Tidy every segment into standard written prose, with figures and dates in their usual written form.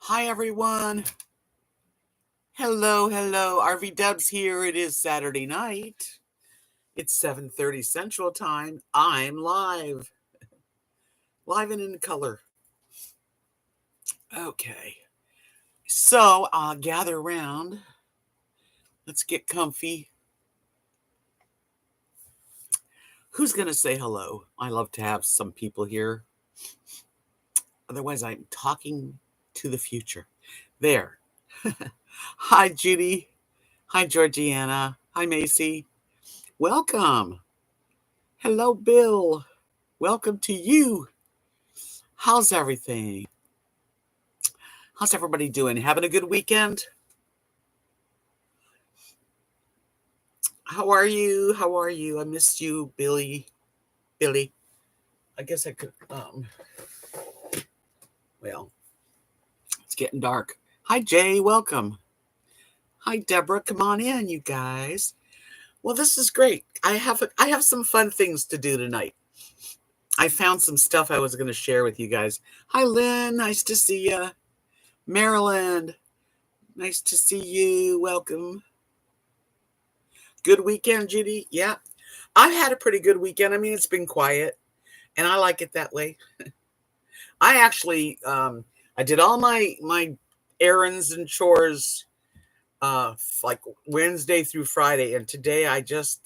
Hi, everyone. Hello. RVDebs here. It is Saturday night. It's 7:30 Central Time. I'm live and in color. Okay. So, gather around. Let's get comfy. Who's going to say hello? I love to have some people here. Otherwise, I'm talking to the future. There. Hi, Judy. Hi, Georgiana. Hi, Macy. Welcome. Hello, Bill. Welcome to you. How's everything? How's everybody doing? Having a good weekend? How are you? I missed you, Billy. I guess I could, well, it's getting dark. Hi, Jay. Welcome. Hi, Deborah. Come on in, you guys. Well, this is great. I have some fun things to do tonight. I found some stuff I was going to share with you guys. Hi, Lynn. Nice to see you. Maryland. Nice to see you. Welcome. Good weekend, Judy. Yeah. I've had a pretty good weekend. I mean, it's been quiet, and I like it that way. I actually, I did all my errands and chores, like Wednesday through Friday, and today I just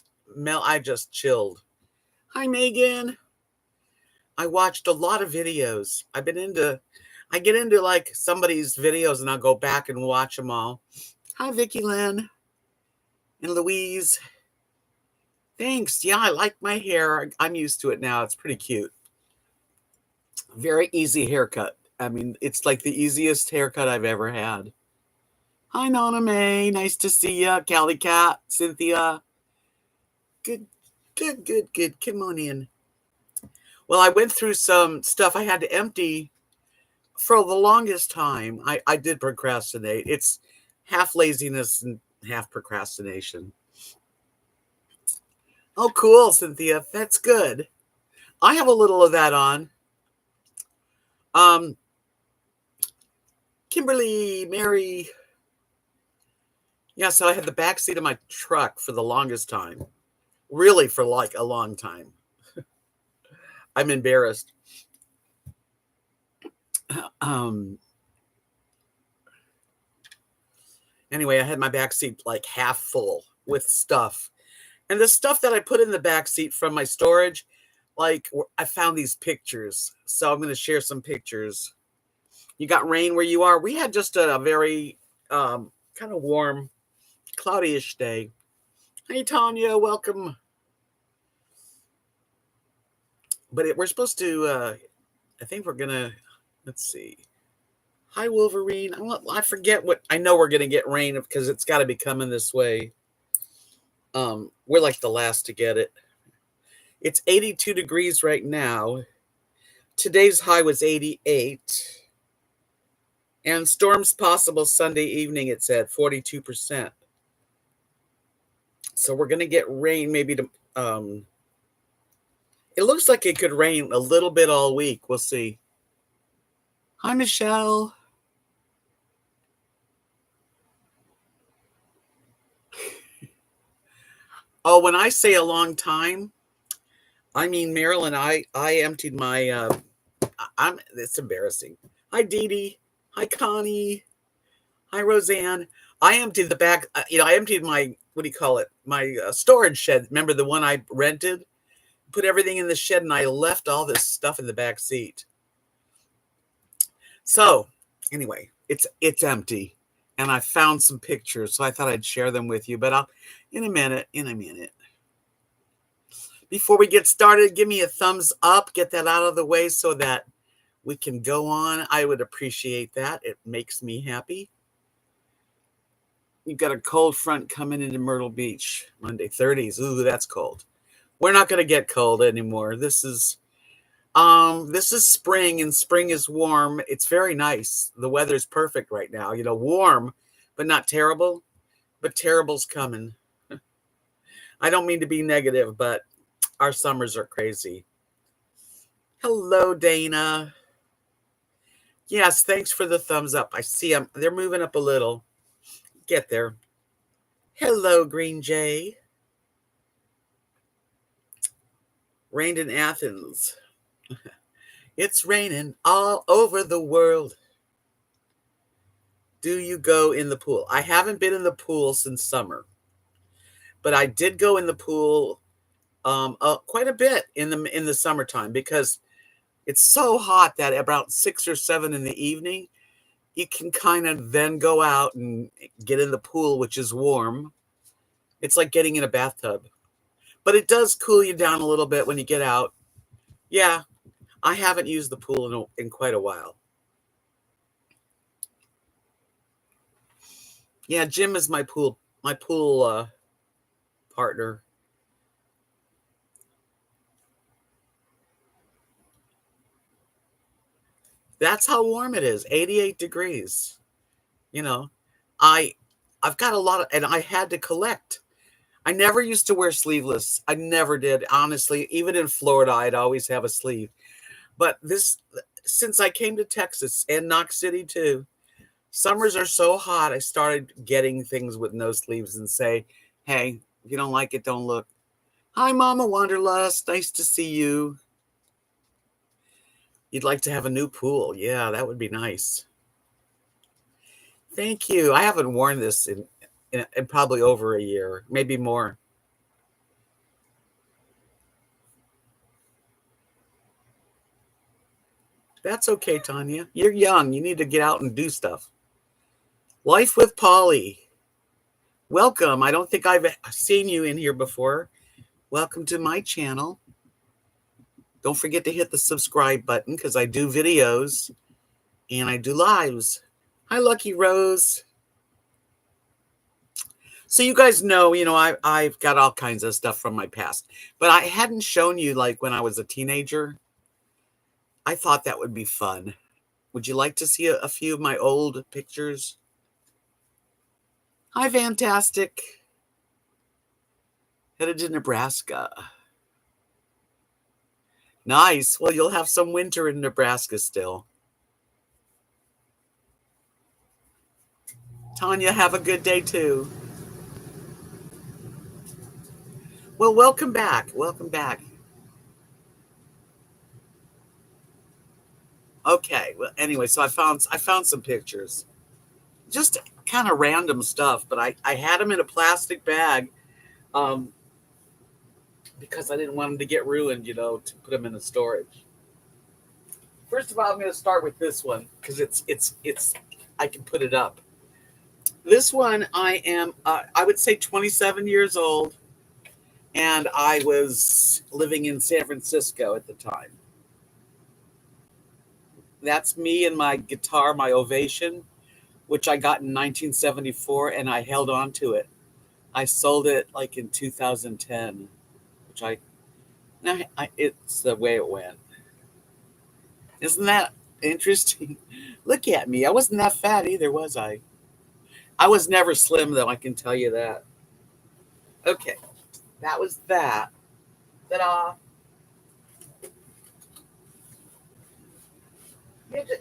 chilled. Hi, Megan. I watched a lot of videos. I get into like somebody's videos, and I'll go back and watch them all. Hi, Vicky Lynn and Louise. Thanks. Yeah, I like my hair. I'm used to it now. It's pretty cute. Very easy haircut. I mean, it's like the easiest haircut I've ever had. Hi, Nona May. Nice to see ya. Callie Cat, Cynthia. Good. Come on in. Well, I went through some stuff I had to empty for the longest time. I did procrastinate. It's half laziness and half procrastination. Oh, cool, Cynthia. That's good. I have a little of that on. Kimberly, Mary. Yeah, so I had the back seat of my truck for the longest time. Really, for like a long time. I'm embarrassed. Anyway, I had my back seat like half full with stuff. And the stuff that I put in the back seat from my storage, like I found these pictures. So I'm going to share some pictures. You got rain where you are? We had just a very kind of warm, cloudy-ish day. Hey, Tanya, welcome. But we're supposed to, I think we're going to, let's see. Hi, Wolverine. I forget what, I know we're going to get rain because it's got to be coming this way. We're like the last to get it. It's 82 degrees right now. Today's high was 88. And storms possible Sunday evening, it said 42%. So we're going to get rain maybe it looks like it could rain a little bit all week. We'll see. Hi, Michelle. Oh, when I say a long time, I mean, Marilyn, I emptied my, it's embarrassing. Hi, Dee Dee. Hi, Connie. Hi, Roseanne. I emptied the back, I emptied my, what do you call it? My storage shed. Remember the one I rented? Put everything in the shed, and I left all this stuff in the back seat. So, anyway, it's empty. And I found some pictures, so I thought I'd share them with you. But I'll, in a minute. Before we get started, give me a thumbs up. Get that out of the way so that we can go on. I would appreciate that. It makes me happy. You've got a cold front coming into Myrtle Beach. Monday, 30s. Ooh, that's cold. We're not going to get cold anymore. This is spring, and spring is warm. It's very nice. The weather's perfect right now. Warm, but not terrible. But terrible's coming. I don't mean to be negative, but our summers are crazy. Hello, Dana. Yes, thanks for the thumbs up. I see them. They're moving up a little. Get there. Hello, Green Jay. Rained in Athens. It's raining all over the world. Do you go in the pool? I haven't been in the pool since summer, but I did go in the pool quite a bit in the summertime because it's so hot that about 6 or 7 in the evening, you can kind of then go out and get in the pool, which is warm. It's like getting in a bathtub, but it does cool you down a little bit when you get out. Yeah, I haven't used the pool in quite a while. Yeah, Jim is my pool partner. That's how warm it is, 88 degrees. You know, I I've got a lot of, and I had to collect. I never used to wear sleeveless. I never did, honestly. Even in Florida, I'd always have a sleeve. But since I came to Texas and Knox City too, summers are so hot. I started getting things with no sleeves and say, "Hey, if you don't like it, don't look." Hi, Mama Wanderlust. Nice to see you. You'd like to have a new pool? Yeah, that would be nice. Thank you. I haven't worn this in probably over a year, maybe more. That's okay, Tanya. You're young. You need to get out and do stuff. Life with Polly. Welcome. I don't think I've seen you in here before. Welcome to my channel. Don't forget to hit the subscribe button because I do videos and I do lives. Hi, Lucky Rose. So you guys know, I've got all kinds of stuff from my past, but I hadn't shown you like when I was a teenager. I thought that would be fun. Would you like to see a few of my old pictures? Hi, Fantastic. Headed to Nebraska. Nice. Well, you'll have some winter in Nebraska still. Tanya, have a good day too. Well, welcome back. Welcome back. Okay. Well, anyway, so I found some pictures. Just kind of random stuff, but I had them in a plastic bag um, because I didn't want them to get ruined, to put them in the storage. First of all, I'm going to start with this one because it's I can put it up. This one I would say 27 years old, and I was living in San Francisco at the time. That's me and my guitar, my Ovation, which I got in 1974, and I held on to it. I sold it like in 2010, which it's the way it went. Isn't that interesting? Look at me. I wasn't that fat either, was I? I was never slim, though, I can tell you that. Okay, that was that. Ta-da.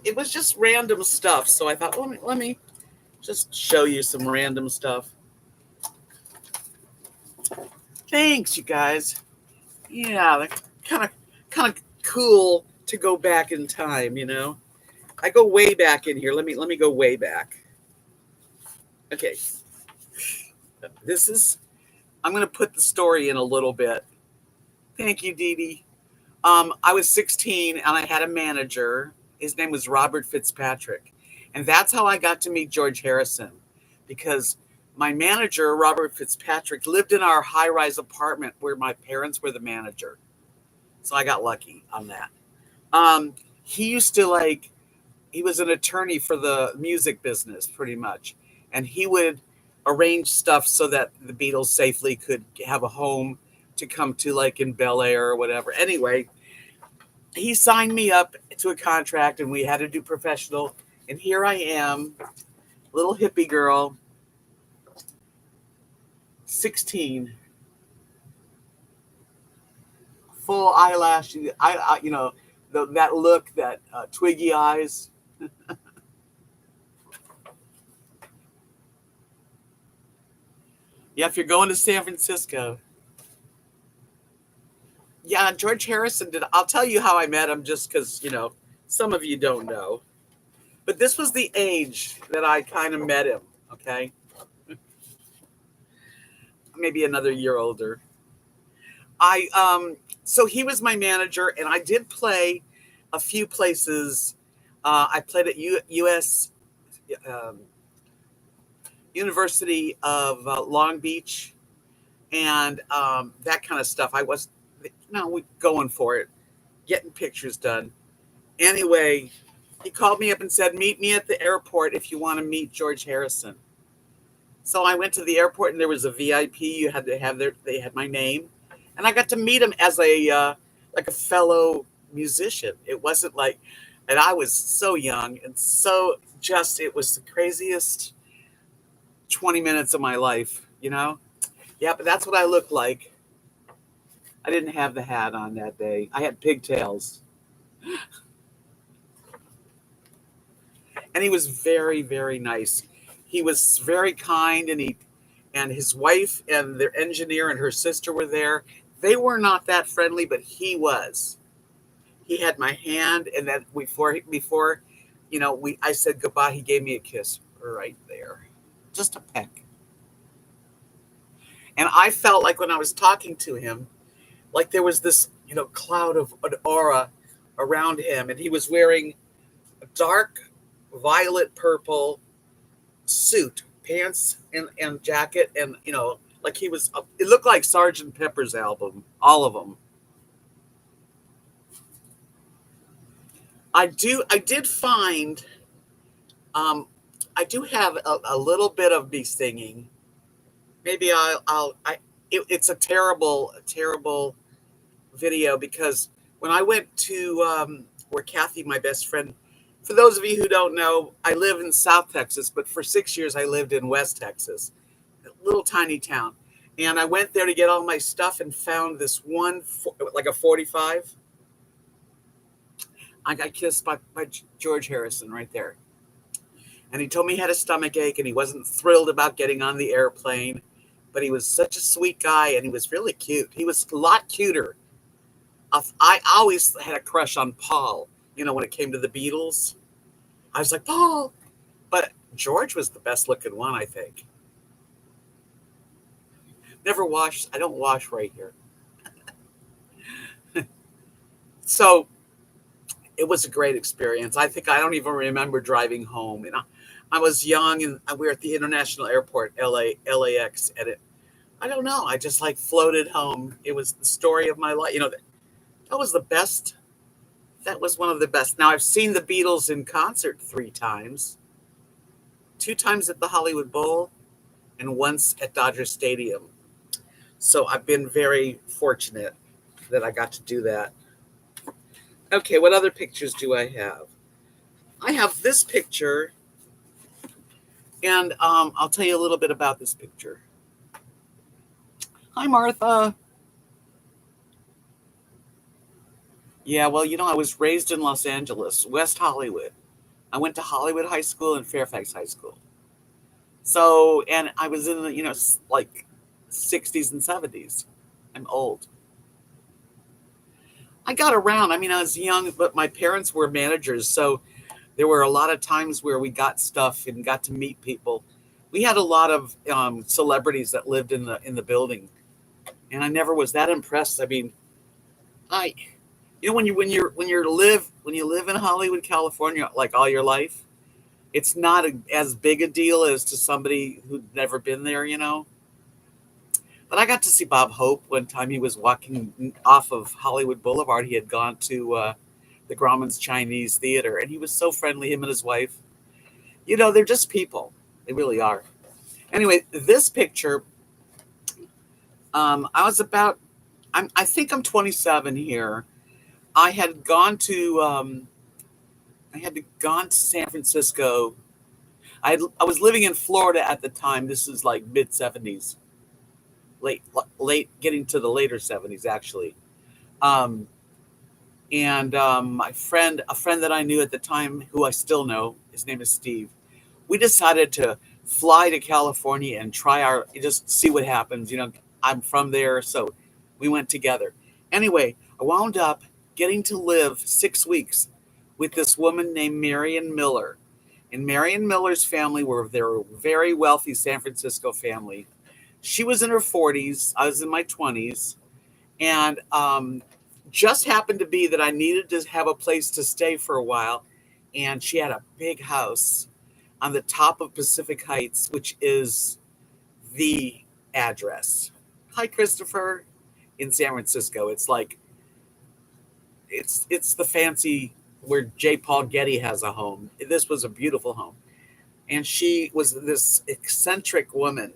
It was just random stuff, so I thought, let me just show you some random stuff. Thanks, you guys. Yeah, kind of cool to go back in time. I go way back in here. Let me go way back. Okay. I'm going to put the story in a little bit. Thank you, Dee Dee. I was 16 and I had a manager. His name was Robert Fitzpatrick. And that's how I got to meet George Harrison, because my manager, Robert Fitzpatrick, lived in our high-rise apartment where my parents were the manager. So I got lucky on that. He used to he was an attorney for the music business pretty much. And he would arrange stuff so that the Beatles safely could have a home to come to, like in Bel Air or whatever. Anyway, he signed me up to a contract and we had to do professional. And here I am, little hippie girl, 16, full eyelash, that look, that twiggy eyes. Yeah, if you're going to San Francisco. Yeah, George Harrison did. I'll tell you how I met him just because, some of you don't know. But this was the age that I kind of met him, okay? Maybe another year older. So he was my manager, and I did play a few places. I played at US um, University of Long Beach, and that kind of stuff. I was, we going for it, getting pictures done. Anyway, he called me up and said, "Meet me at the airport if you want to meet George Harrison." So I went to the airport, and there was a VIP. You had to have they had my name, and I got to meet him as like a fellow musician. It wasn't like, and I was so young and so just. It was the craziest 20 minutes of my life. Yeah, but that's what I looked like. I didn't have the hat on that day. I had pigtails. And he was very, very nice. He was very kind, and his wife and their engineer and her sister were there. They were not that friendly, but he was. He had my hand, and then before I said goodbye, he gave me a kiss right there. Just a peck. And I felt like when I was talking to him, like there was this, cloud of an aura around him, and he was wearing a dark violet purple suit, pants and jacket, and like he was. It looked like Sergeant Pepper's album, all of them. I did find. I do have a little bit of me singing. Maybe it's a terrible video because when I went to where Kathy, my best friend, for those of you who don't know, I live in South Texas, but for 6 years I lived in West Texas, a little tiny town. And I went there to get all my stuff and found this one, like a 45. I got kissed by George Harrison right there. And he told me he had a stomach ache and he wasn't thrilled about getting on the airplane, but he was such a sweet guy and he was really cute. He was a lot cuter. I always had a crush on Paul, when it came to the Beatles. I was like, Paul. But George was the best looking one, I think. Never washed. I don't wash right here. So it was a great experience. I think I don't even remember driving home. I was young and we were at the international airport, LAX, and I don't know. I just like floated home. It was the story of my life. That was the best. That was one of the best. Now I've seen the Beatles in concert 3 times, 2 times at the Hollywood Bowl and once at Dodger Stadium. So I've been very fortunate that I got to do that. Okay, what other pictures do I have? I have this picture, and I'll tell you a little bit about this picture. Hi, Martha. Yeah, well, I was raised in Los Angeles, West Hollywood. I went to Hollywood High School and Fairfax High School. So, and I was in the, like 60s and 70s. I'm old. I got around. I mean, I was young, but my parents were managers. So there were a lot of times where we got stuff and got to meet people. We had a lot of celebrities that lived in the building. And I never was that impressed. I mean, when you live in Hollywood, California, like all your life, it's not as big a deal as to somebody who'd never been there. But I got to see Bob Hope one time. He was walking off of Hollywood Boulevard. He had gone to the Grauman's Chinese Theater, and he was so friendly. Him and his wife. They're just people. They really are. Anyway, this picture. I think I'm 27 here. I had gone to San Francisco. I was living in Florida at the time. This is like mid 70s, late getting to the later 70s actually. And a friend that I knew at the time, who I still know, his name is Steve. We decided to fly to California and just see what happens. I'm from there, so we went together. Anyway, I wound up getting to live 6 weeks with this woman named Marion Miller. And Marion Miller's family they're a very wealthy San Francisco family. She was in her 40s. I was in my 20s. And just happened to be that I needed to have a place to stay for a while. And she had a big house on the top of Pacific Heights, which is the address. Hi, Christopher, in San Francisco. It's like, it's the fancy where J. Paul Getty has a home. This was a beautiful home. And she was this eccentric woman.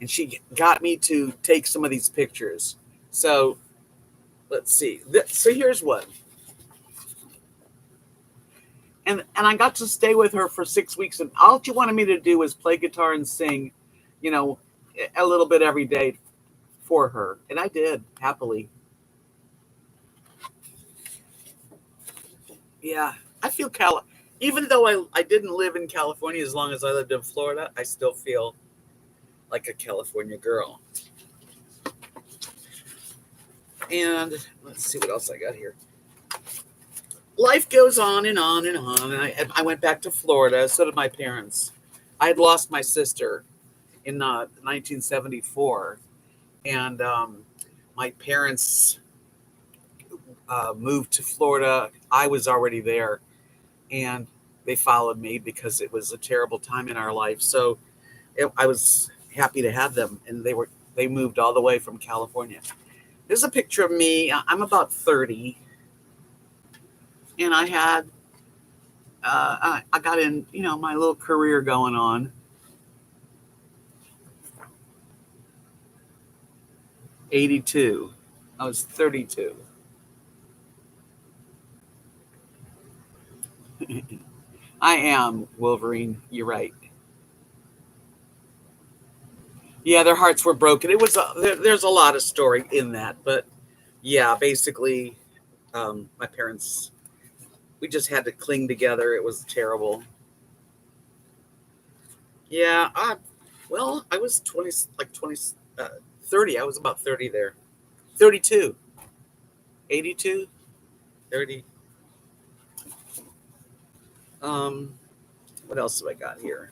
And she got me to take some of these pictures. So let's see. So here's one. And I got to stay with her for 6 weeks. And all she wanted me to do was play guitar and sing, a little bit every day for her. And I did, happily. Yeah, I feel even though I didn't live in California as long as I lived in Florida, I still feel like a California girl. And let's see what else I got here. Life goes on and on and on. And I went back to Florida. So did my parents. I had lost my sister in 1974. And my parents moved to Florida. I was already there. And they followed me because it was a terrible time in our life. So I was happy to have them. And they moved all the way from California. There's a picture of me. I'm about 30. And I had, I got in, my little career going on. 82. I was 32. I am, Wolverine. You're right. Yeah, their hearts were broken. It was there's a lot of story in that, but yeah, basically, my parents, we just had to cling together. It was terrible. Yeah, I was 20, like 20, 30. I was about 30 there. 32, 82, 30. What else have I got here?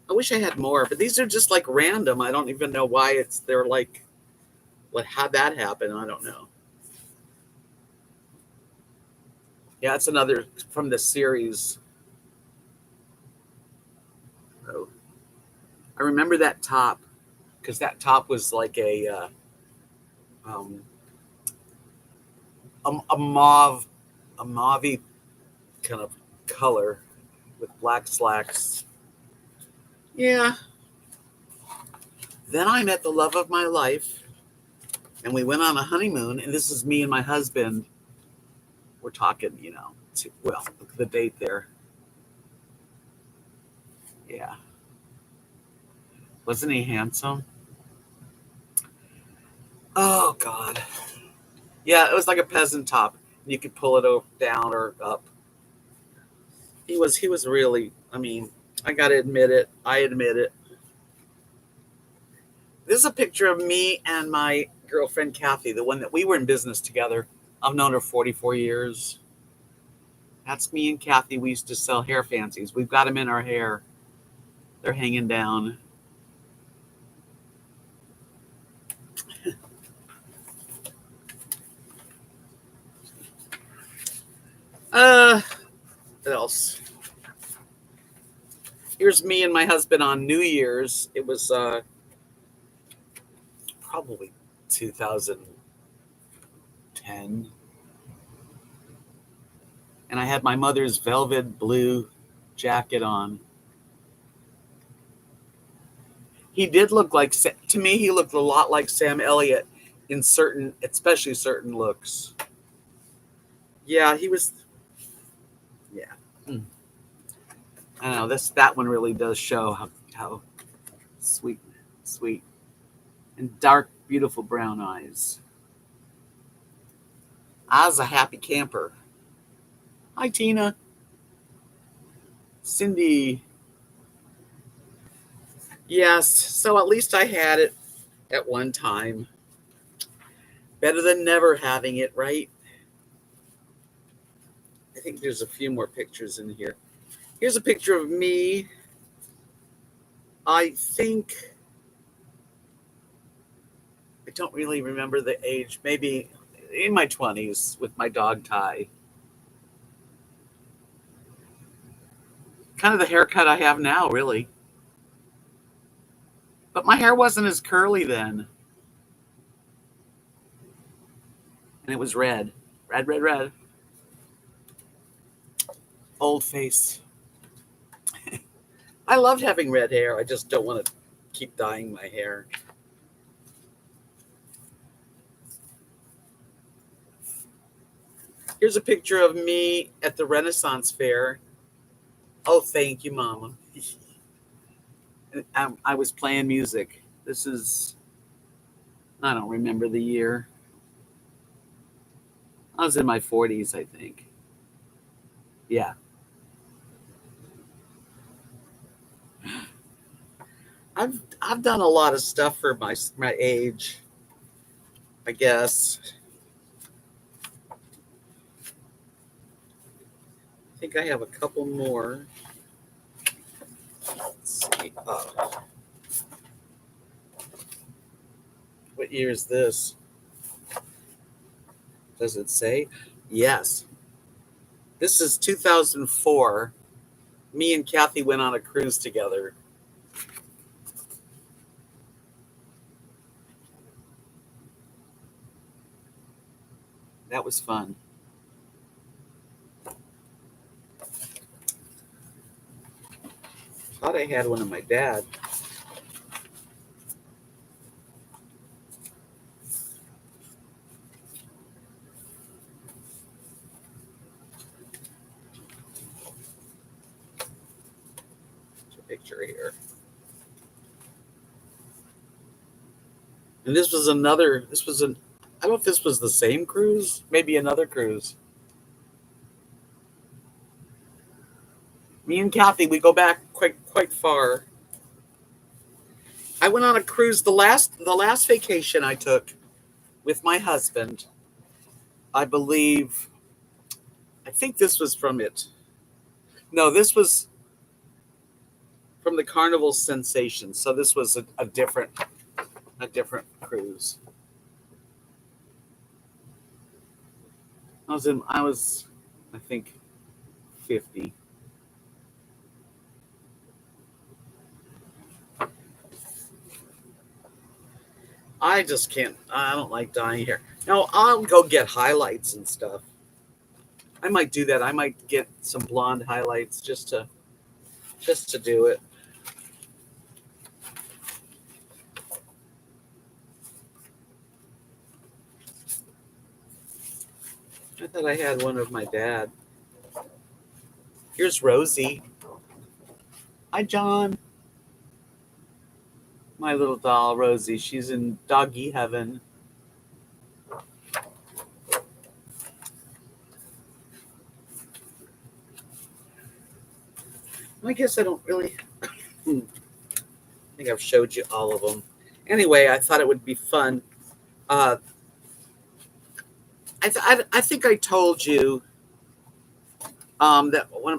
I wish I had more, but these are just like random. I don't even know why they're like, how'd that happen? I don't know. Yeah, it's another from the series. Oh, I remember that top because that top was like um, a mauve, a mauvey kind of color with black slacks. Yeah. Then I met the love of my life, and we went on a honeymoon. And this is me and my husband. We're talking, look at the date there. Yeah. Wasn't he handsome? Oh, God. Yeah, it was like a peasant top. You could pull it down or up. He was really, I got to admit it. I admit it. This is a picture of me and my girlfriend, Kathy, the one that we were in business together. I've known her 44 years. That's me and Kathy. We used to sell hair fancies. We've got them in our hair. They're hanging down. What else? Here's me and my husband on New Year's. It was probably 2010. And I had my mother's velvet blue jacket on. He did look like, to me, he looked a lot like Sam Elliott in especially certain looks. Yeah, he was, yeah. I know that one really does show how sweet, and dark, beautiful brown eyes. I was a happy camper. Hi, Tina. Cindy. Yes, so at least I had it at one time. Better than never having it, right? I think there's a few more pictures in here. Here's a picture of me. I think, I don't really remember the age, maybe in my 20s with my dog Ty. Kind of the haircut I have now, really. But my hair wasn't as curly then. And it was red. Red, red, red. Old face. I loved having red hair. I just don't want to keep dyeing my hair. Here's a picture of me at the Renaissance Fair. Oh, thank you, Mama. I was playing music. This is, I don't remember the year. I was in my 40s, I think. Yeah. I've done a lot of stuff for my age, I guess. I think I have a couple more. Let's see. What year is this? Does it say? Yes. This is 2004. Me and Kathy went on a cruise together. That was fun. Thought I had one of my dad. There's a picture here. And this was I don't know if this was the same cruise, maybe another cruise. Me and Kathy, we go back quite far. I went on a cruise the last vacation I took with my husband. I think this was from it. No, this was from the Carnival Sensation. So this was a different cruise. I think 50. I just can't. I don't like dyeing hair. Now I'll go get highlights and stuff. I might do that. I might get some blonde highlights just to do it. I thought I had one of my dad. Here's Rosie. Hi, John. My little doll, Rosie. She's in doggy heaven. I guess I don't really I think I've showed you all of them. Anyway, I thought it would be fun. I think I told you that one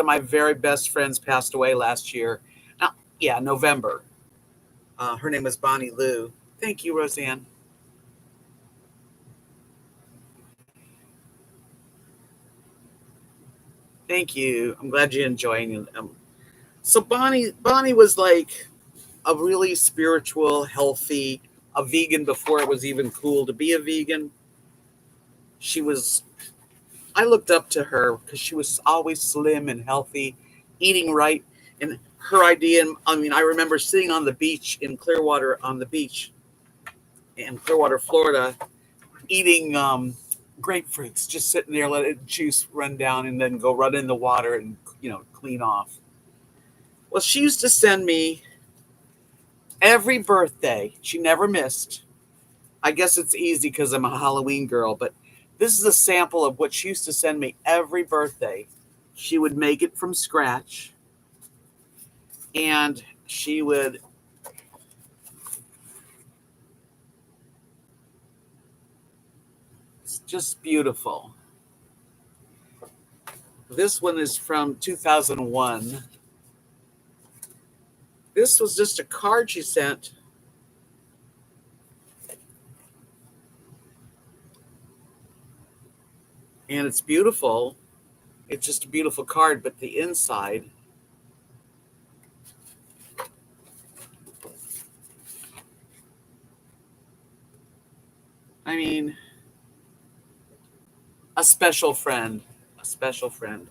of my very best friends passed away last year. Now, yeah, November. Her name was Bonnie Lou. Thank you, Roseanne. Thank you. I'm glad you're enjoying it. So Bonnie was like a really spiritual, healthy, a vegan before it was even cool to be a vegan. She was. I looked up to her because she was always slim and healthy, eating right, and her idea. I mean, I remember sitting on the beach in Clearwater, in Clearwater, Florida, eating grapefruits, just sitting there, let it juice run down, and then go run in the water and clean off. Well, she used to send me every birthday. She never missed. I guess it's easy because I'm a Halloween girl, but This is a sample of what she used to send me every birthday. She would make it from scratch, and she would it's just beautiful. This one is from 2001. This was just a card she sent. And it's beautiful. It's just a beautiful card, but the inside, I mean, a special friend. A special friend.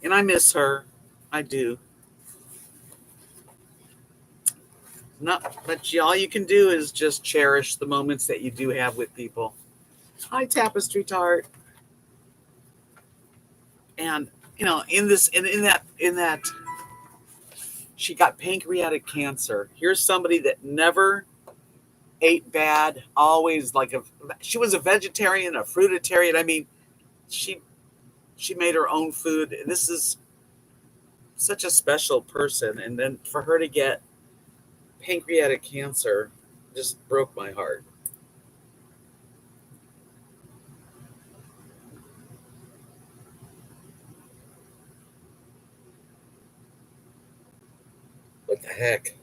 And I miss her. I do. Not, but all you can do is just cherish the moments that you do have with people. Hi, Tapestry Tart. And in that she got pancreatic cancer. Here's somebody that never ate bad, always she was a vegetarian, a fruitarian. I mean, she made her own food. This is such a special person, and then for her to get pancreatic cancer just broke my heart. What the heck?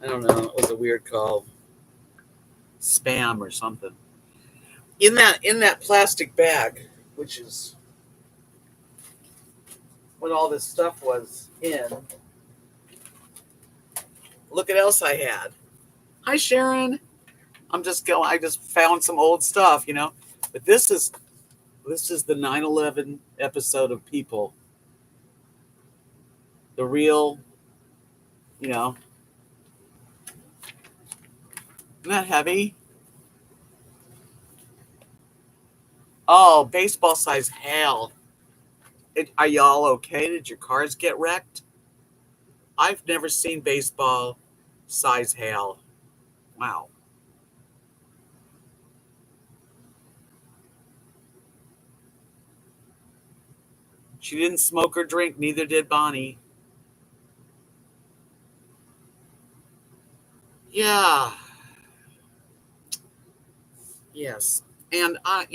I don't know. It was a weird call. Spam or something. In that plastic bag, which is what all this stuff was in. Look at else I had. Hi Sharon. I just found some old stuff. But this is the 9/11 episode of People. The real, you know, isn't that heavy? Oh, baseball size hail. Are y'all okay? Did your cars get wrecked? I've never seen baseball size hail. Wow. She didn't smoke or drink, neither did Bonnie. Yeah. Yes. And I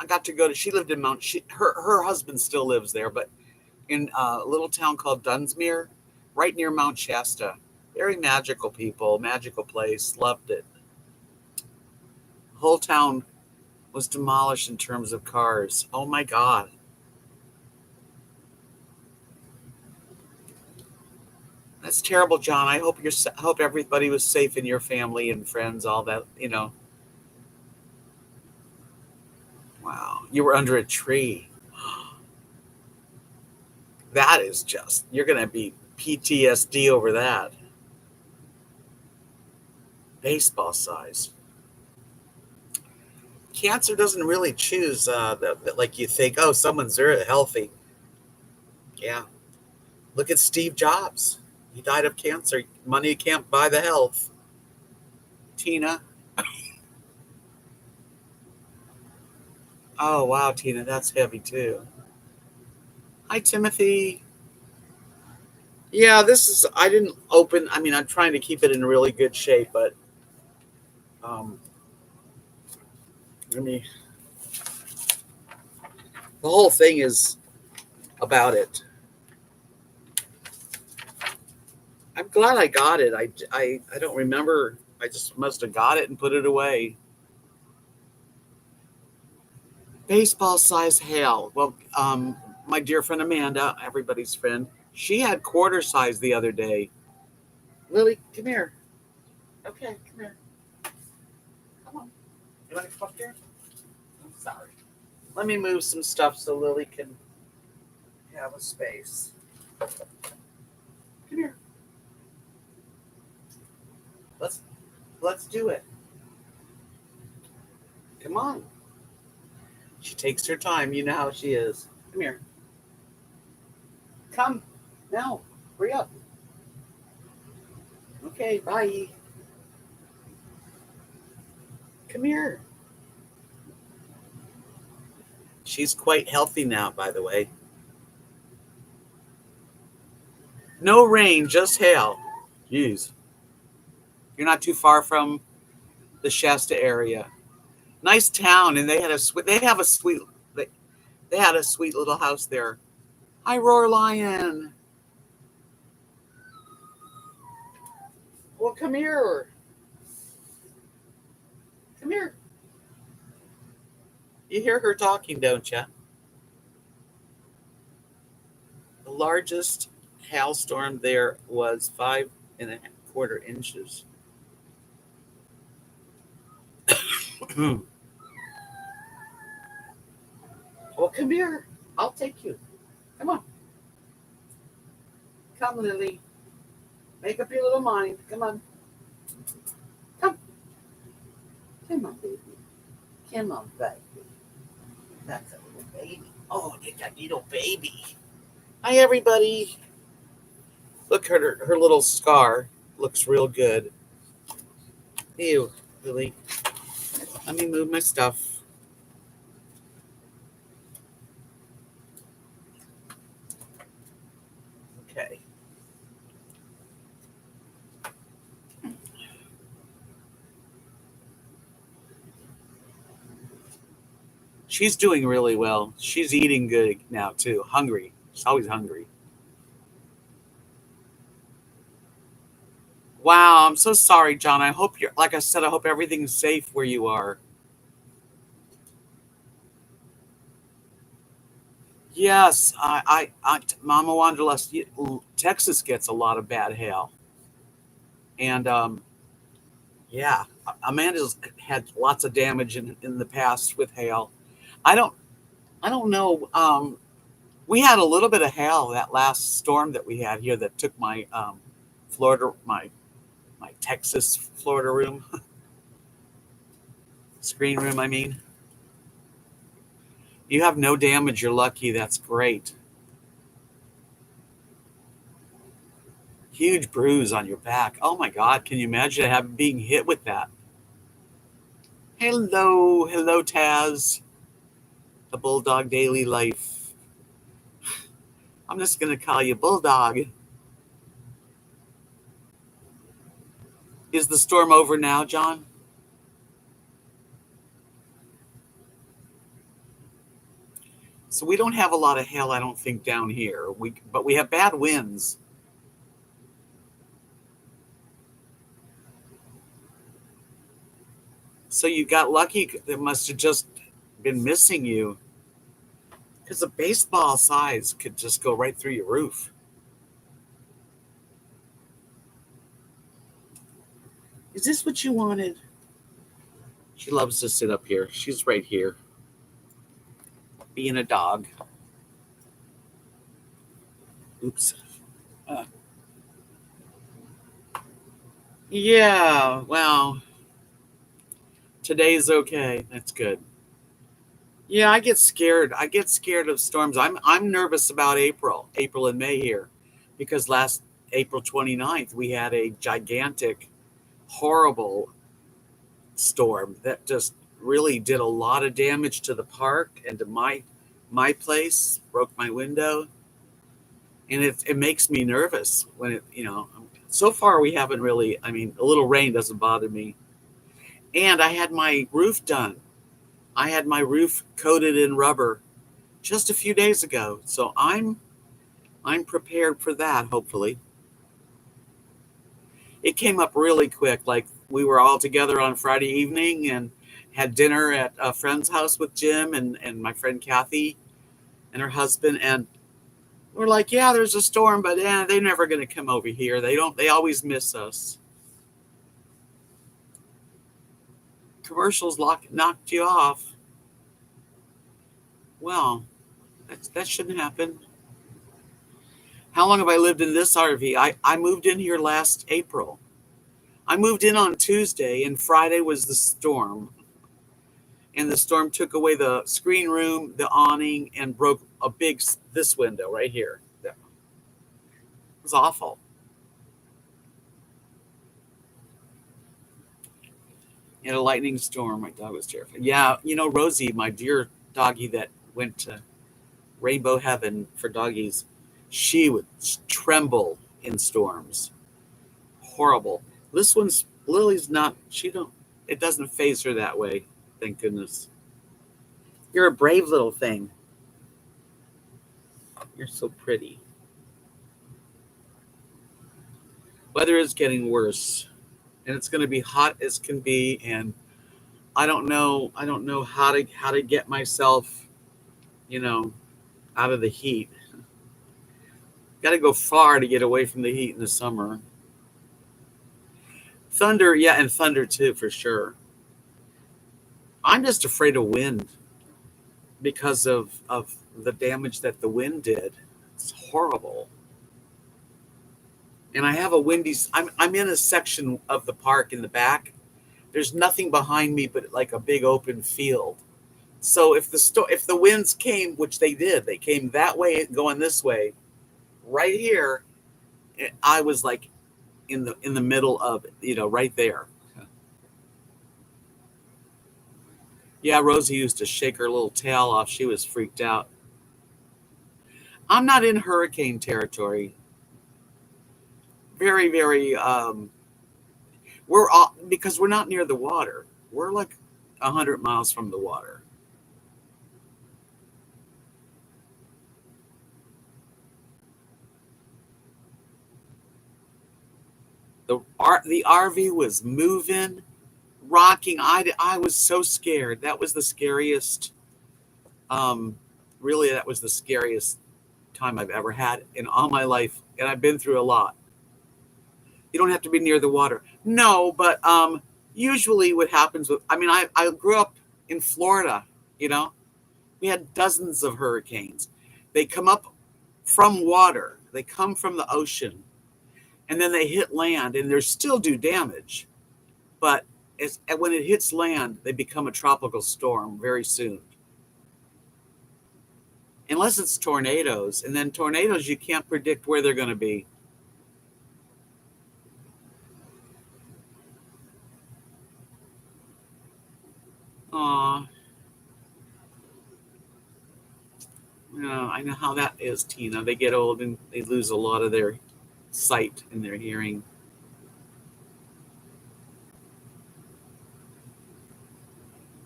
got to go to. She lived in Mount. Her husband still lives there, but in a little town called Dunsmuir, right near Mount Shasta. Very magical people, magical place. Loved it. The whole town was demolished in terms of cars. Oh my God. That's terrible, John. I hope everybody was safe in your family and friends, all that. Wow. You were under a tree. That is you're going to be PTSD over that. Baseball size. Cancer doesn't really choose like you think, oh, someone's very healthy. Yeah. Look at Steve Jobs. He died of cancer. Money can't buy the health. Tina. Oh, wow, Tina. That's heavy too. Hi, Timothy. Yeah, I didn't open, I'm trying to keep it in really good shape, but um, let me, the whole thing is about it. I'm glad I got it. I don't remember. I just must have got it and put it away. Baseball size hail. Well, my dear friend Amanda, everybody's friend, she had quarter size the other day. Lily, come here. Okay, come here. Come on. You want to come up here? I'm sorry. Let me move some stuff so Lily can have a space. Come here. Let's let's do it. Come on. She takes her time. You know how she is. Come here. Come. Now. Hurry up. Okay, bye. Come here. She's quite healthy now, by the way. No rain, just hail. Jeez. You're not too far from the Shasta area. Nice town, and they had a sweet. They had a sweet little house there. Hi, Roar Lion. Well, come here. Come here. You hear her talking, don't you? The largest hailstorm there was 5.25 inches. Well, come here. I'll take you. Come on. Come, Lily. Make up your little mind. Come on. Come. Come on, baby. Come on, baby. That's a little baby. Oh, they got little baby. Hi, everybody. Look at her little scar. Looks real good. Ew, Lily. Let me move my stuff. Okay. She's doing really well. She's eating good now, too. Hungry. She's always hungry. Wow, I'm so sorry, John. I hope you're, like I said, I hope everything's safe where you are. Yes, Mama Wanderlust, Texas gets a lot of bad hail. And yeah, Amanda's had lots of damage in the past with hail. I don't know. We had a little bit of hail that last storm that we had here that took my Florida, my Texas Florida room, screen room. I mean, you have no damage. You're lucky. That's great. Huge bruise on your back. Oh my God! Can you imagine being hit with that? Hello, Taz. The Bulldog Daily Life. I'm just gonna call you Bulldog. Is the storm over now, John? So we don't have a lot of hail, I don't think, down here. But we have bad winds. So you got lucky. They must have just been missing you, because a baseball size could just go right through your roof. Is this what you wanted? She loves to sit up here. She's right here, being a dog. Oops. Yeah, well, today's okay. That's good. Yeah, I get scared. I get scared of storms. I'm nervous about April and May here, because last April 29th we had a gigantic, horrible storm that just really did a lot of damage to the park and to my place, broke my window, and it makes me nervous when so far we haven't really, I mean, a little rain doesn't bother me. And I had my roof done. I had my roof coated in rubber just a few days ago. So I'm prepared for that, hopefully. It came up really quick. Like, we were all together on Friday evening and had dinner at a friend's house with Jim and my friend Kathy and her husband. And we're like, yeah, there's a storm, but they're never going to come over here. They always miss us. Commercials knocked you off. Well, that shouldn't happen. How long have I lived in this RV? I moved in here last April. I moved in on Tuesday, and Friday was the storm. And the storm took away the screen room, the awning, and broke this window right here. It was awful. In a lightning storm, my dog was terrified. Yeah, Rosie, my dear doggie that went to Rainbow Heaven for doggies, she would tremble in storms. Horrible. Lily's not. It doesn't faze her that way. Thank goodness. You're a brave little thing. You're so pretty. Weather is getting worse, and it's going to be hot as can be. And I don't know how to get myself, out of the heat. Got to go far to get away from the heat in the summer. Thunder, yeah, and thunder too, for sure. I'm just afraid of wind because of the damage that the wind did. It's horrible. And I have a windy. I'm in a section of the park in the back. There's nothing behind me but like a big open field. So if the winds came, which they did, they came that way going this way, right here, I was like in the middle of it, right there. Yeah, Rosie used to shake her little tail off. She was freaked out. I'm not in hurricane territory. Very, very. We're all, because we're not near the water. We're like 100 miles from the water. The RV was moving, rocking. I was so scared. That was the scariest. Really, that was the scariest time I've ever had in all my life, and I've been through a lot. You don't have to be near the water. No, but usually what happens with, I grew up in Florida, we had dozens of hurricanes. They come up from water. They come from the ocean, and then they hit land, and they still do damage. But when it hits land, they become a tropical storm very soon. Unless it's tornadoes, and then tornadoes, you can't predict where they're going to be. Aw. I know how that is, Tina. They get old and they lose a lot of their sight and their hearing.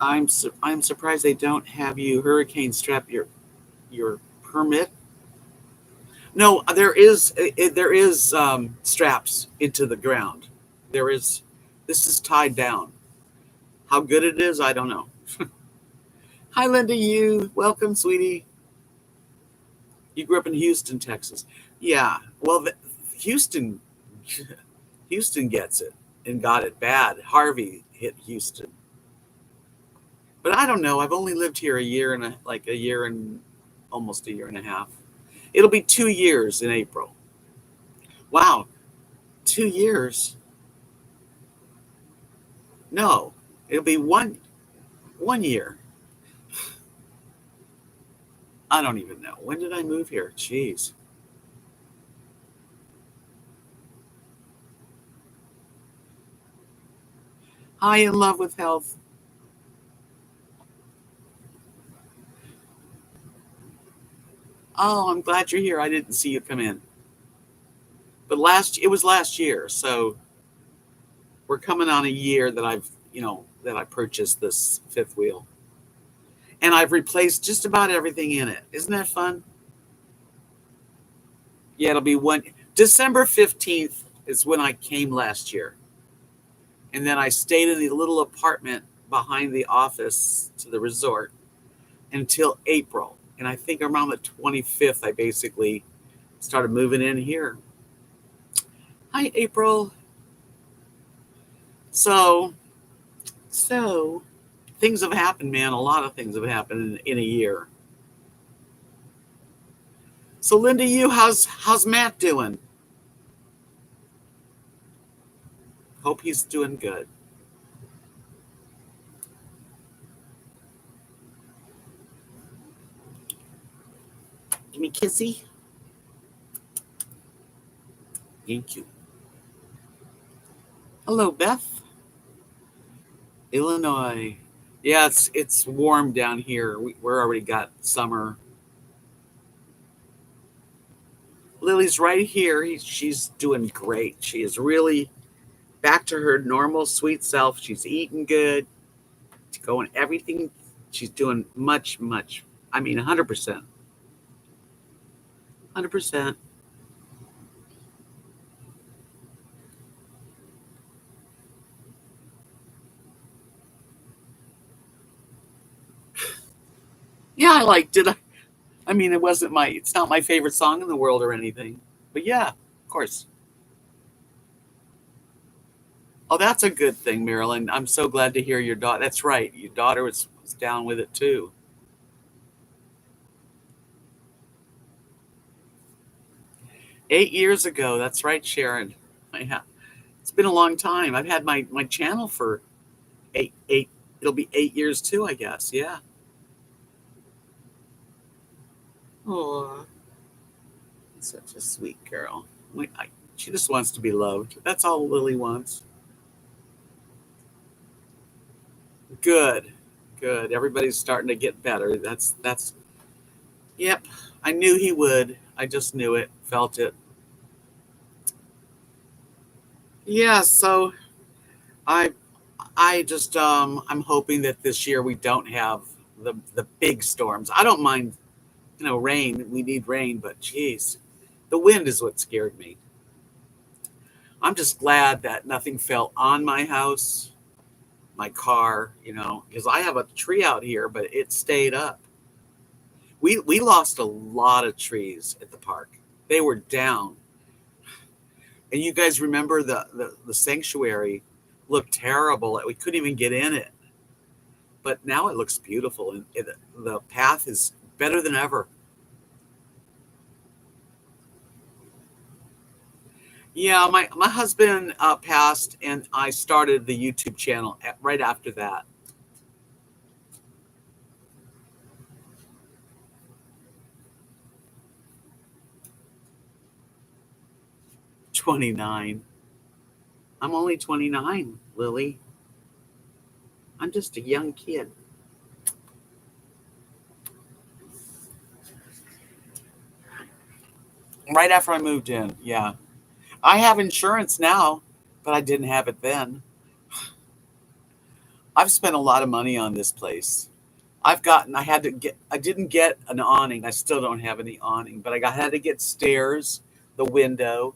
I'm surprised they don't have you hurricane strap your permit. No, there is straps into the ground. There is. This is tied down. How good it is, I don't know. Hi, Linda. You welcome, sweetie. You grew up in Houston, Texas. Yeah. Well, Houston gets it and got it bad. Harvey hit Houston. But I don't know. I've only lived here a year and almost a year and a half. It'll be 2 years in April. Wow. 2 years. No, it'll be one year. I don't even know. When did I move here? Jeez. Hi, in love with health. Oh, I'm glad you're here. I didn't see you come in. But it was last year, so we're coming on a year that I purchased this fifth wheel. And I've replaced just about everything in it. Isn't that fun? Yeah, it'll be December 15th is when I came last year. And then I stayed in the little apartment behind the office to the resort until April. And I think around the 25th, I basically started moving in here. Hi, April. So things have happened, man. A lot of things have happened in a year. So Linda, how's Matt doing? Hope he's doing good. Give me a kissy. Thank you. Hello, Beth. Illinois. Yeah, it's warm down here. We're already got summer. Lily's right here. She's doing great. She is really back to her normal sweet self. She's eating good. She's going everything. She's doing much. I mean, 100%. 100%. Yeah, I liked it. I mean, it's not my favorite song in the world or anything. But yeah, of course. Oh, that's a good thing, Marilyn. I'm so glad to hear your daughter. That's right. Your daughter was down with it too. 8 years ago. That's right, Sharon. Yeah, it's been a long time. I've had my channel for eight. It'll be 8 years too, I guess. Yeah. Oh, such a sweet girl. She just wants to be loved. That's all Lily wants. Good, good. Everybody's starting to get better. That's. Yep. I knew he would. I just knew it. Felt it. Yeah. So I I just I'm hoping that this year we don't have the big storms. I don't mind, rain. We need rain, but geez, the wind is what scared me. I'm just glad that nothing fell on my house, my car, because I have a tree out here, but it stayed up. We lost a lot of trees at the park. They were down, and you guys remember the sanctuary looked terrible. We couldn't even get in it, but now it looks beautiful, and the path is better than ever. Yeah, my husband passed, and I started the YouTube channel right after that. 29. I'm only 29, Lily. I'm just a young kid. Right after I moved in, yeah. I have insurance now, but I didn't have it then. I've spent a lot of money on this place. I didn't get an awning. I still don't have any awning, but had to get stairs, the window,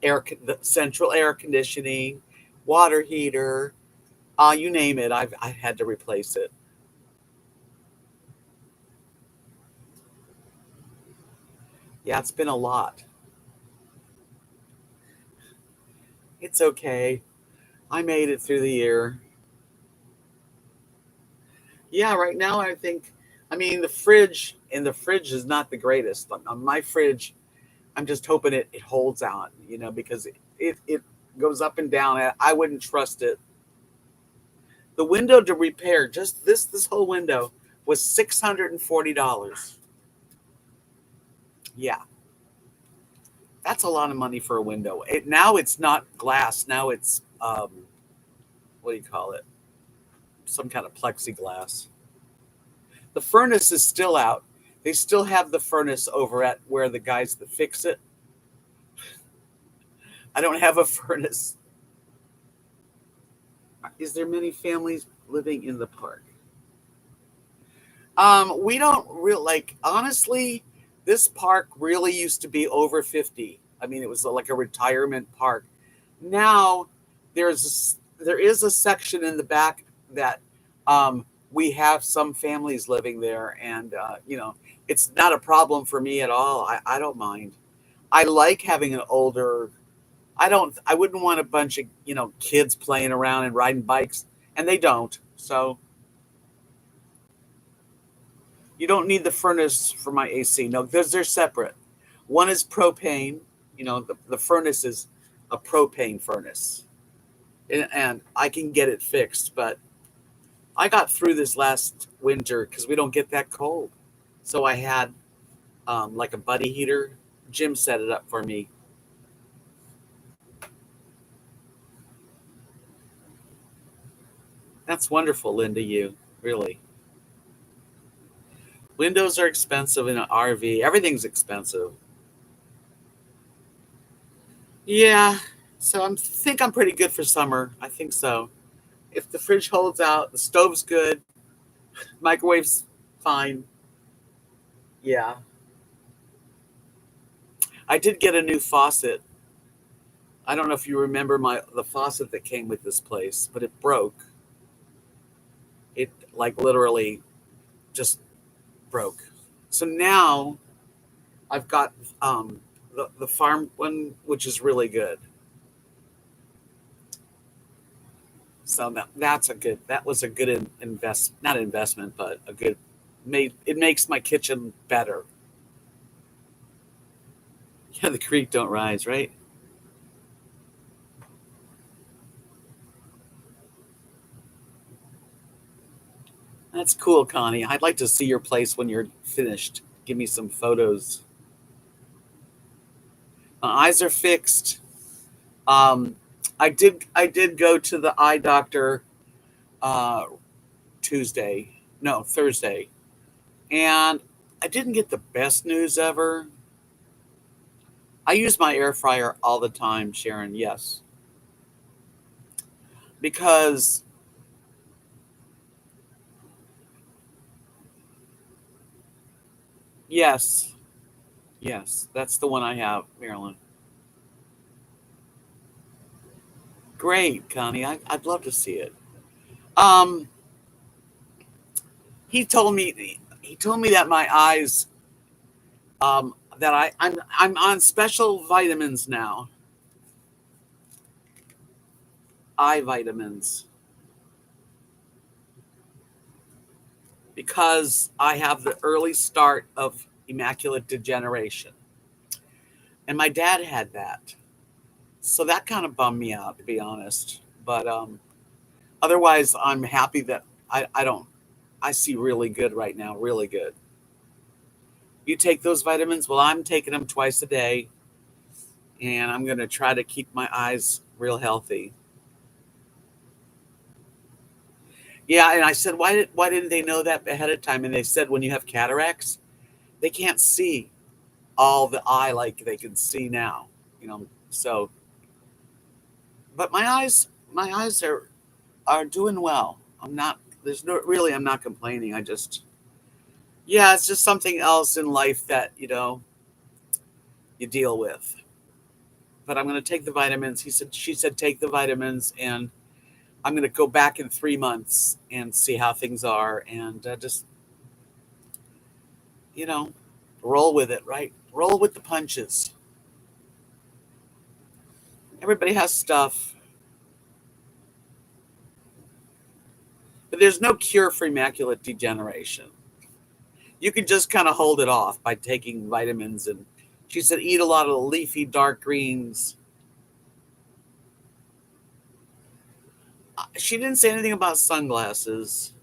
the central air conditioning, water heater, you name it. I had to replace it. Yeah, it's been a lot. It's okay. I made it through the year. Yeah, right now I think, I mean, the fridge is not the greatest. On my fridge, I'm just hoping it holds out, because it goes up and down. I wouldn't trust it. The window to repair, just this whole window, was $640. Yeah, that's a lot of money for a window. Now it's not glass. Now it's what do you call it? Some kind of plexiglass. The furnace is still out. They still have the furnace over at where the guys that fix it. I don't have a furnace. Is there many families living in the park? We don't real like honestly. This park really used to be over 50. I mean, it was like a retirement park. Now there is a section in the back that we have some families living there, and it's not a problem for me at all. I don't mind. I like having an older. I wouldn't want a bunch of kids playing around and riding bikes, and they don't. So you don't need the furnace for my AC. No, they're separate. One is propane. The furnace is a propane furnace, and I can get it fixed. But I got through this last winter because we don't get that cold. So I had like a buddy heater. Jim set it up for me. That's wonderful, Linda. You really. Windows are expensive in an RV. Everything's expensive. Yeah. So I think I'm pretty good for summer. I think so. If the fridge holds out, the stove's good, microwave's fine. Yeah. I did get a new faucet. I don't know if you remember the faucet that came with this place, but it broke. It like literally just broke. So now I've got the farm one, which is really good. So that was a good not investment, but a good it makes my kitchen better. Yeah, the creek don't rise, right? That's cool, Connie. I'd like to see your place when you're finished. Give me some photos. My eyes are fixed. Um, I did go to the eye doctor uh, Tuesday, no Thursday, and I didn't get the best news ever. I use my air fryer all the time, Sharon. Yes, because yes, yes, that's the one I have, Marilyn. Great, Connie. I'd love to see it. Um, he told me that my eyes that I'm on special vitamins now, eye vitamins, because I have the early start of immaculate degeneration, and my dad had that, so that kind of bummed me out, to be honest. But otherwise, I'm happy that I don't. I see really good right now, really good. You take those vitamins? Well, I'm taking them twice a day, and I'm going to try to keep my eyes real healthy. Yeah, and I said, why didn't they know that ahead of time? And they said when you have cataracts, they can't see all the eye like they can see now. You know, so but my eyes are doing well. I'm not there's no really I'm not complaining. I just yeah, it's just something else in life that, you deal with. But I'm gonna take the vitamins. She said take the vitamins, and I'm gonna go back in 3 months and see how things are, and just you know, roll with it, right? Roll with the punches. Everybody has stuff, but there's no cure for macular degeneration. You can just kind of hold it off by taking vitamins. And she said, eat a lot of leafy dark greens. She didn't say anything about sunglasses.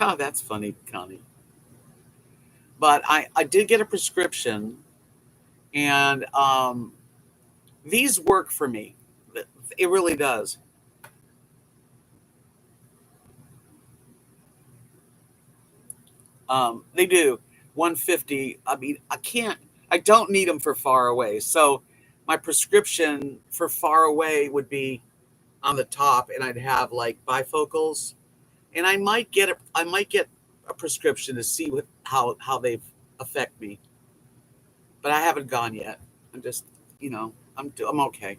Oh, that's funny, Connie. But I did get a prescription, and these work for me. It really does. They do. 150. I mean, I don't need them for far away. So my prescription for far away would be on the top, and I'd have like bifocals, and I might get a prescription to see how they affect me, but I haven't gone yet. I'm just, I'm okay.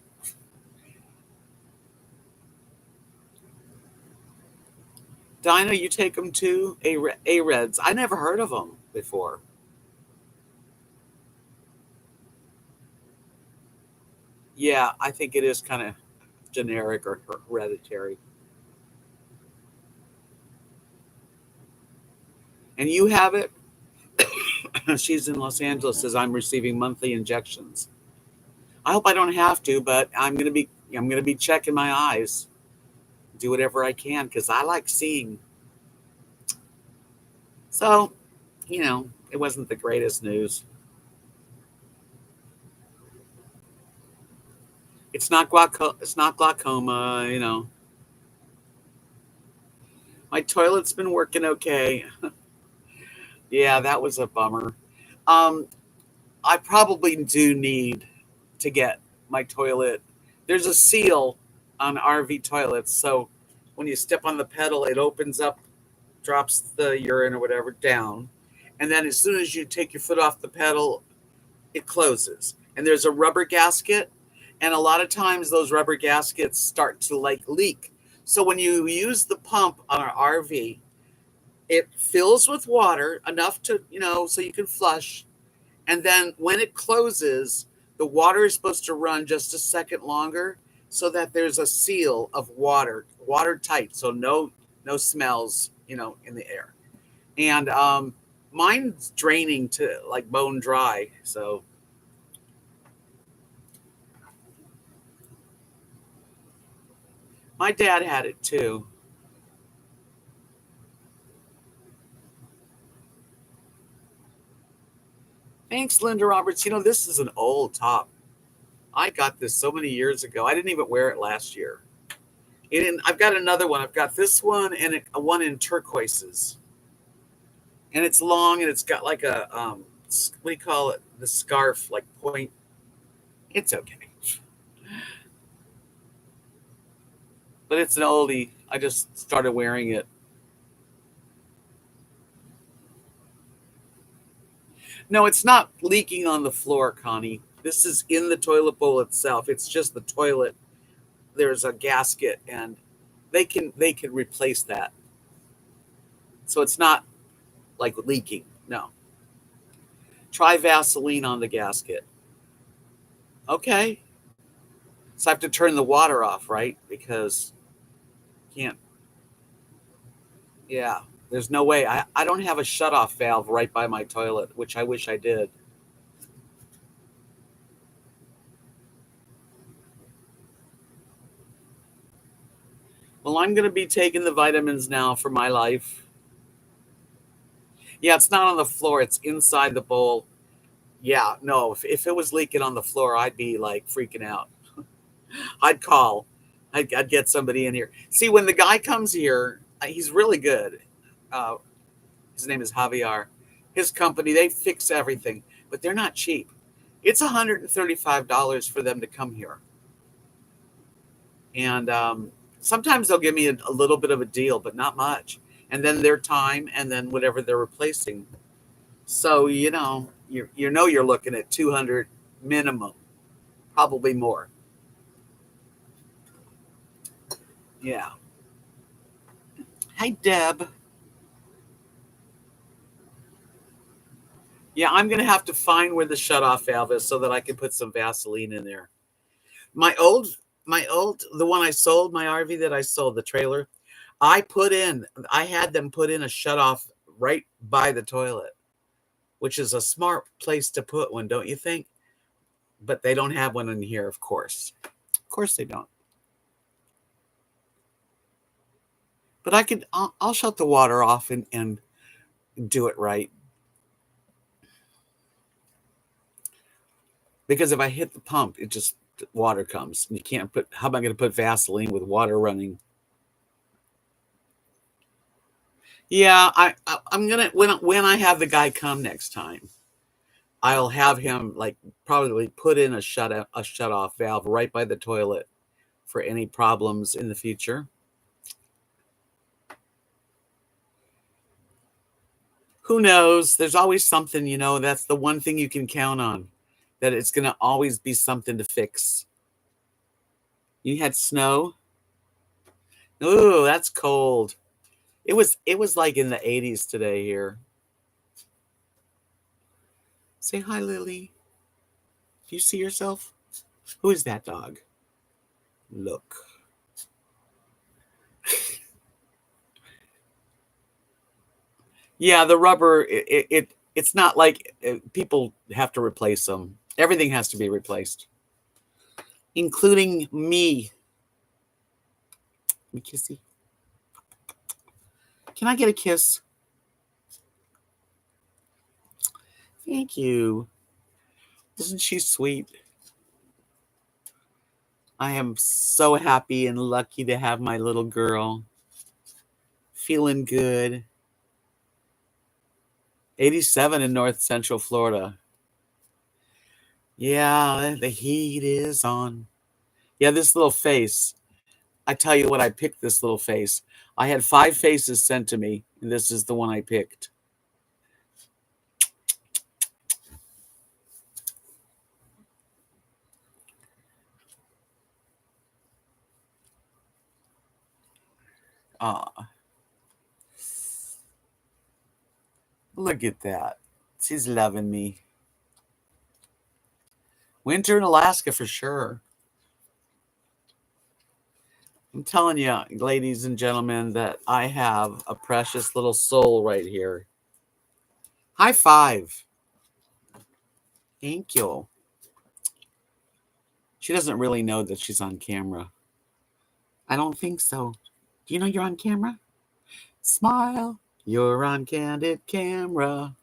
Dinah, you take them too? A-Reds. I never heard of them before. Yeah, I think it is kind of generic or hereditary. And you have it? She's in Los Angeles, says I'm receiving monthly injections. I hope I don't have to, but I'm gonna be checking my eyes, do whatever I can because I like seeing. So, it wasn't the greatest news. It's not glaucoma, you know. My toilet's been working okay. Yeah, that was a bummer. Um, I probably do need to get my toilet. There's a seal on RV toilets, so when you step on the pedal, it opens up, drops the urine or whatever down, and then as soon as you take your foot off the pedal, it closes. And there's a rubber gasket, and a lot of times those rubber gaskets start to like leak. So when you use the pump on an RV, it fills with water enough to, so you can flush. And then when it closes, the water is supposed to run just a second longer so that there's a seal of water, watertight, so no smells, in the air. And mine's draining to like bone dry. So my dad had it too. Thanks, Linda Roberts. This is an old top. I got this so many years ago. I didn't even wear it last year. And I've got another one. I've got this one and one in turquoises. And it's long and it's got like a, what do you call it? The scarf, like point. It's okay. But it's an oldie. I just started wearing it. No, it's not leaking on the floor, Connie. This is in the toilet bowl itself. It's just the toilet. There's a gasket and they can replace that. So it's not like leaking. No. Try Vaseline on the gasket. Okay. So I have to turn the water off, right? Because can't. Yeah. There's no way. I don't have a shut-off valve right by my toilet, which I wish I did. Well, I'm going to be taking the vitamins now for my life. Yeah, it's not on the floor. It's inside the bowl. Yeah, no, if it was leaking on the floor, I'd be like freaking out. I'd call. I'd get somebody in here. See, when the guy comes here, he's really good. Uh, his name is Javier. His company, they fix everything, but they're not cheap. It's $135 for them to come here. And sometimes they'll give me a little bit of a deal, but not much. And then their time and then whatever they're replacing. So, you're looking at 200 minimum, probably more. Yeah. Hi, Deb. Yeah, I'm going to have to find where the shutoff valve is so that I can put some Vaseline in there. My old, the one I sold, my RV that I sold, the trailer, I had them put in a shutoff right by the toilet, which is a smart place to put one, don't you think? But they don't have one in here, of course. Of course they don't. But I'll shut the water off and do it right. Because if I hit the pump, it just water comes. You can't put. How am I going to put Vaseline with water running? Yeah, I'm gonna when I have the guy come next time, I'll have him like probably put in a shut off valve right by the toilet for any problems in the future. Who knows? There's always something, that's the one thing you can count on, that it's going to always be something to fix. You had snow? Oh, that's cold. It was like in the 80s today here. Say hi, Lily. Do you see yourself? Who is that dog? Look. Yeah, the rubber, it's not like people have to replace them. Everything has to be replaced, including me. Me kissy. Can I get a kiss? Thank you. Isn't she sweet? I am so happy and lucky to have my little girl. Feeling good. 87 in North Central Florida. Yeah, the heat is on. Yeah, this little face. I tell you what, I picked this little face. I had 5 faces sent to me, and this is the one I picked. Ah, look at that. She's loving me. Winter in Alaska for sure. I'm telling you, ladies and gentlemen, that I have a precious little soul right here. High five. Thank you. She doesn't really know that she's on camera. I don't think so. Do you know you're on camera? Smile. You're on candid camera.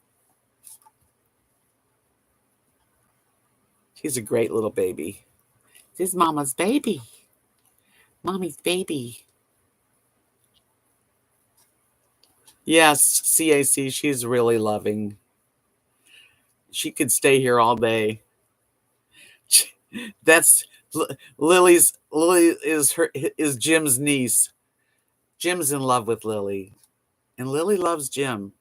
She's a great little baby. This is Mama's baby. Mommy's baby. Yes, CAC, she's really loving. She could stay here all day. That's Lily is Jim's niece. Jim's in love with Lily, and Lily loves Jim.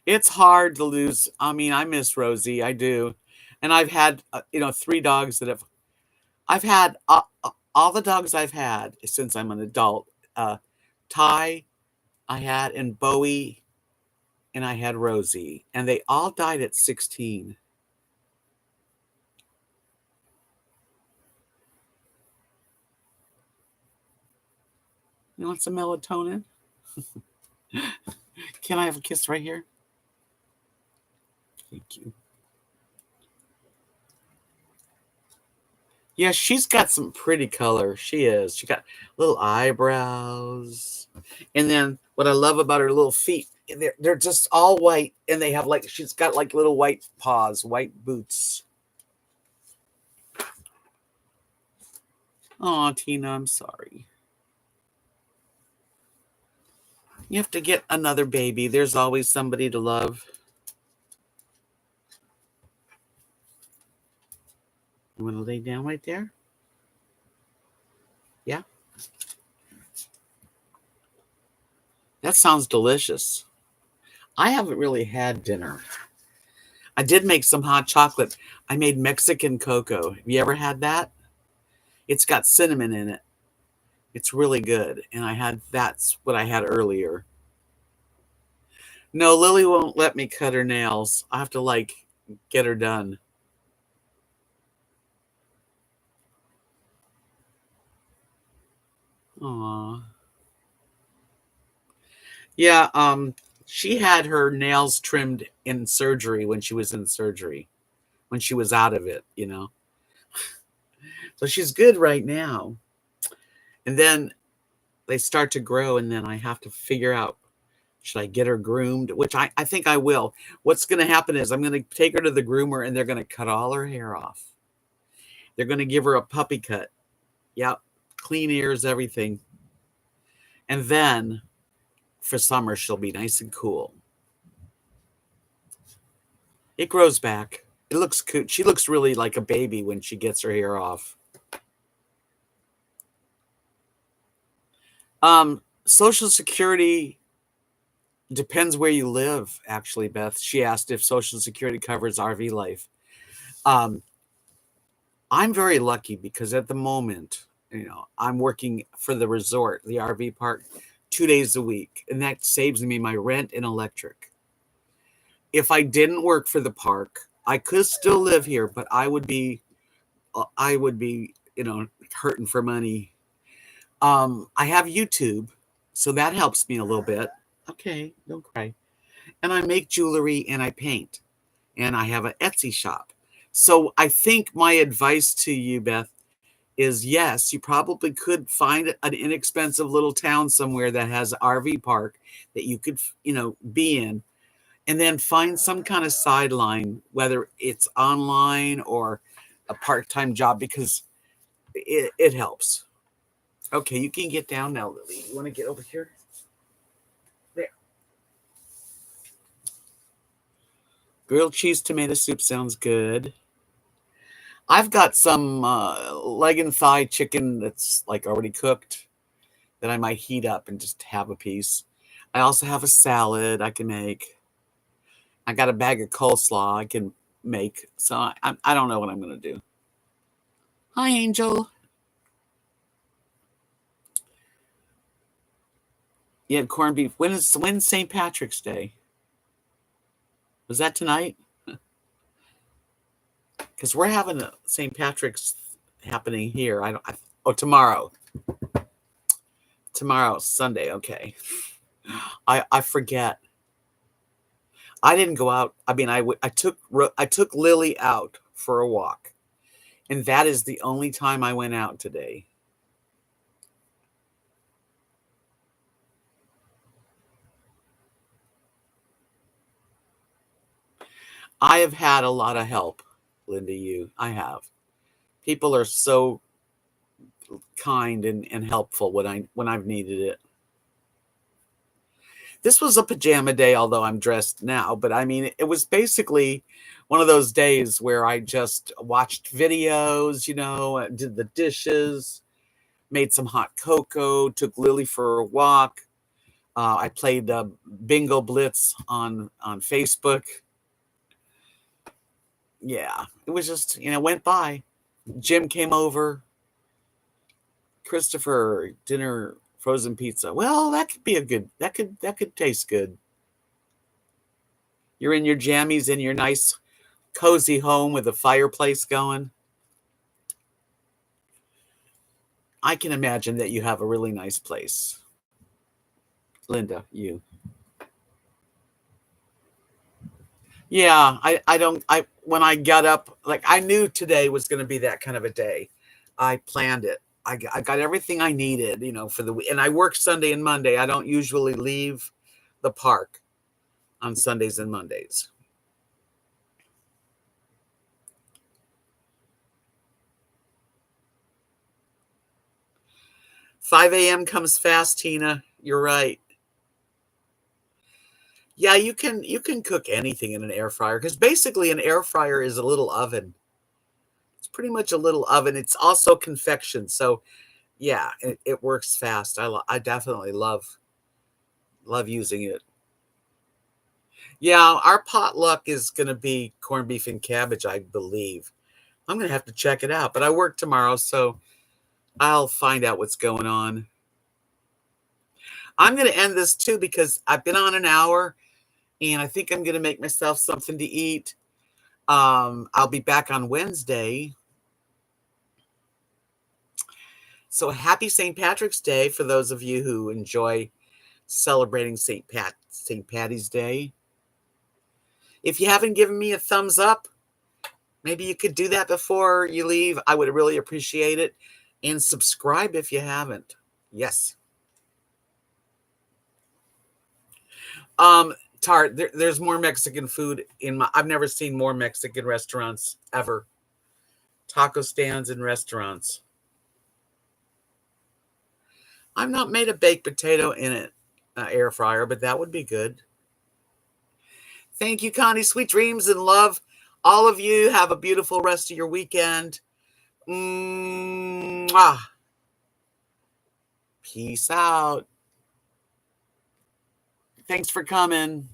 It's hard to lose. I mean, I miss Rosie. I do, and I've had 3 dogs that have. I've had all the dogs I've had since I'm an adult. Ty, I had, and Bowie, and I had Rosie, and they all died at 16. You want some melatonin? Can I have a kiss right here? Thank you. Yeah, she's got some pretty color. She is. She got little eyebrows. And then what I love about her little feet, they're just all white, and they have she's got little white paws, white boots. Oh, Tina, I'm sorry. You have to get another baby. There's always somebody to love. You want to lay down right there? Yeah. That sounds delicious. I haven't really had dinner. I did make some hot chocolate. I made Mexican cocoa. Have you ever had that? It's got cinnamon in it. It's really good. And that's what I had earlier. No, Lily won't let me cut her nails. I have to get her done. Aw. Yeah, she had her nails trimmed in surgery when she was in surgery, when she was out of it. So she's good right now. And then they start to grow, and then I have to figure out, should I get her groomed? Which I think I will. What's going to happen is I'm going to take her to the groomer, and they're going to cut all her hair off. They're going to give her a puppy cut. Yep. Clean ears, everything. And then for summer, she'll be nice and cool. It grows back. It looks cute. She looks really like a baby when she gets her hair off. Social Security depends where you live, actually, Beth. She asked if Social Security covers RV life. I'm very lucky because at the moment, I'm working for the resort, the RV park, 2 days a week, and that saves me my rent and electric. If I didn't work for the park, I could still live here, but I would be, hurting for money. I have YouTube, so that helps me a little bit. Okay, don't cry. And I make jewelry and I paint, and I have an Etsy shop. So I think my advice to you, Beth, is yes, you probably could find an inexpensive little town somewhere that has an RV park that you could, be in. and then find some kind of sideline, whether it's online or a part-time job, because it helps. Okay, you can get down now, Lily. You want to get over here? There. Grilled cheese tomato soup sounds good. I've got some leg and thigh chicken that's like already cooked that I might heat up and just have a piece. I also have a salad I can make. I got a bag of coleslaw I can make. So I don't know what I'm going to do. Hi, Angel. You had corned beef. When's St. Patrick's Day? Was that tonight? Because we're having a St. Patrick's happening here. Tomorrow. Tomorrow, Sunday. Okay. I forget. I didn't go out. I mean, I took Lily out for a walk, and that is the only time I went out today. I have had a lot of help, Linda. I have. People are so kind and helpful when I've needed it. This was a pajama day, although I'm dressed now. But I mean, it was basically one of those days where I just watched videos, did the dishes, made some hot cocoa, took Lily for a walk. I played Bingo Blitz on Facebook. Yeah, it was just, went by. Jim came over. Christopher, dinner, frozen pizza. Well, that could be that could taste good. You're in your jammies in your nice cozy home with a fireplace going. I can imagine that you have a really nice place. Linda, you. Yeah, when I got up, like I knew today was going to be that kind of a day. I planned it. I got everything I needed, for the week. And I work Sunday and Monday. I don't usually leave the park on Sundays and Mondays. $5 a.m. comes fast, Tina. You're right. Yeah, you can cook anything in an air fryer, because basically an air fryer is a little oven. It's pretty much a little oven. It's also convection. So yeah, it works fast. I definitely love using it. Yeah, our potluck is going to be corned beef and cabbage, I believe. I'm going to have to check it out, but I work tomorrow, so I'll find out what's going on. I'm going to end this too because I've been on an hour, and I think I'm going to make myself something to eat. I'll be back on Wednesday. So happy St. Patrick's Day for those of you who enjoy celebrating St. Patty's Day. If you haven't given me a thumbs up, maybe you could do that before you leave. I would really appreciate it. And subscribe if you haven't. Yes. Tart, there's more Mexican food I've never seen more Mexican restaurants ever. Taco stands and restaurants. I've not made a baked potato in an air fryer, but that would be good. Thank you, Connie. Sweet dreams and love. All of you have a beautiful rest of your weekend. Mwah. Peace out. Thanks for coming.